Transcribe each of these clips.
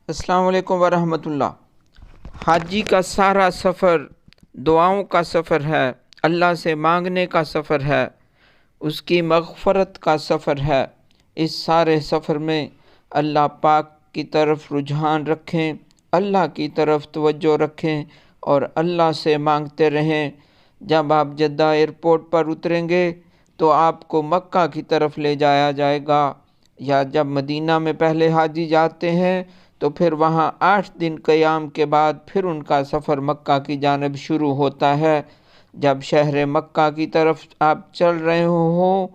अस्सलाम वालेकुम वरहमतुल्लाह। हाजी का सारा सफ़र दुआओं का सफ़र है, अल्लाह से मांगने का सफ़र है, उसकी मग़फ़रत का सफ़र है। इस सारे सफ़र में अल्लाह पाक की तरफ रुझान रखें, अल्लाह की तरफ तवज्जो रखें और अल्लाह से मांगते रहें। जब आप जद्दा एयरपोर्ट पर उतरेंगे तो आपको मक्का की तरफ ले जाया जाएगा, या जब मदीना में पहले हाजी जाते हैं तो फिर वहाँ 8 दिन क़याम के बाद फिर उनका सफ़र मक्का की जानिब शुरू होता है। जब शहर मक्का की तरफ आप चल रहे हों,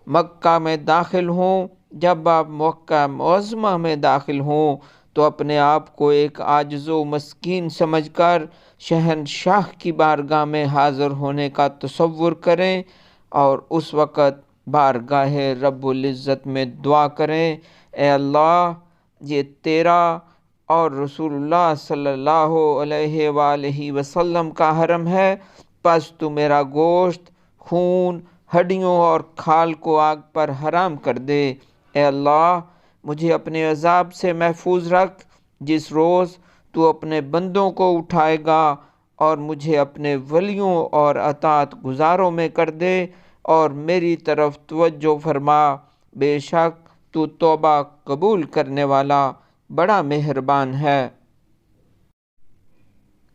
मक्का में दाखिल हों, जब आप मक्का मुअज़्ज़मा में दाखिल हों तो अपने आप को एक आजिज़ो मस्कीन समझकर शहंशाह की बारगाह में हाज़िर होने का तसव्वुर करें और उस वक़्त बारगाह रब्बुल इज़्ज़त में दुआ करें, ए अल्लाह, ये तेरा और रसूलुल्लाह सल्लल्लाहु अलैहि वसल्लम का हरम है, बस तू मेरा गोश्त, खून, हड्डियों और खाल को आग पर हराम कर दे। ए अल्लाह, मुझे अपने अज़ाब से महफूज रख जिस रोज़ तू अपने बंदों को उठाएगा, और मुझे अपने वलियों और अतात गुजारों में कर दे और मेरी तरफ तवज्जो फरमा। बेशक तू तौबा कबूल करने वाला बड़ा मेहरबान है।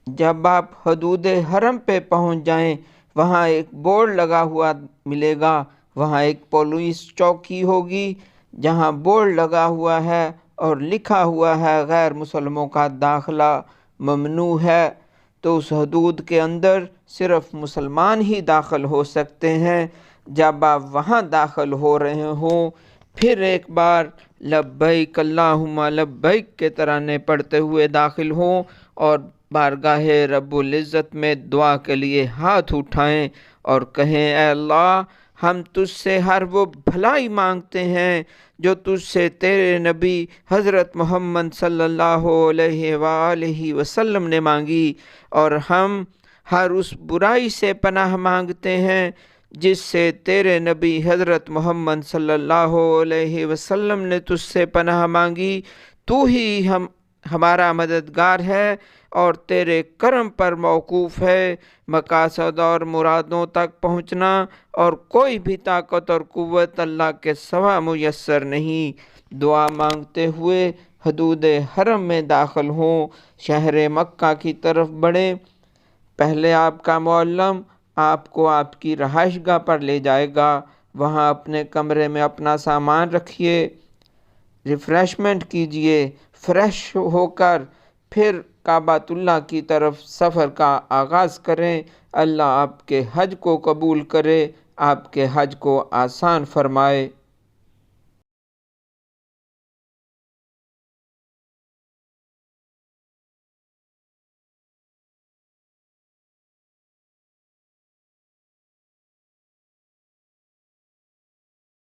जब आप हदूद हरम पे पहुंच जाएं, वहाँ एक बोर्ड लगा हुआ मिलेगा, वहाँ एक पुलिस चौकी होगी जहाँ बोर्ड लगा हुआ है और लिखा हुआ है गैर मुसलमों का दाखिला ममनू है। तो उस हदूद के अंदर सिर्फ मुसलमान ही दाखिल हो सकते हैं। जब आप वहाँ दाखिल हो रहे हों, फिर एक बार लब्बैक अल्लाहुम्मा लब्बैक के तराने पढ़ते हुए दाखिल हों और बारगाह रब्बुल इज़्ज़त में दुआ के लिए हाथ उठाएं और कहें, ऐ अल्लाह, हम तुझसे हर वो भलाई मांगते हैं जो तुझसे तेरे नबी हज़रत मोहम्मद सल्लल्लाहु अलैहि वसल्लम ने मांगी, और हम हर उस बुराई से पनाह मांगते हैं जिससे तेरे नबी हज़रत मोहम्मद सल्लल्लाहु अलैहि वसल्लम ने तुझसे पनाह मांगी। तू ही हमारा मददगार है और तेरे करम पर मौकूफ़ है मकासद और मुरादों तक पहुँचना, और कोई भी ताकत और कुव्वत अल्लाह के सिवा मुयस्सर नहीं। दुआ मांगते हुए हदूद हरम में दाखिल हों, शहर मक्का की तरफ बढ़ें। पहले आपका मुअल्लिम आपको आपकी रहाइशगाह पर ले जाएगा, वहाँ अपने कमरे में अपना सामान रखिए, रिफ़्रेशमेंट कीजिए, फ्रेश होकर फिर काबातुल्लाह की तरफ सफ़र का आगाज़ करें। अल्लाह आपके हज को कबूल करे, आपके हज को आसान फरमाए।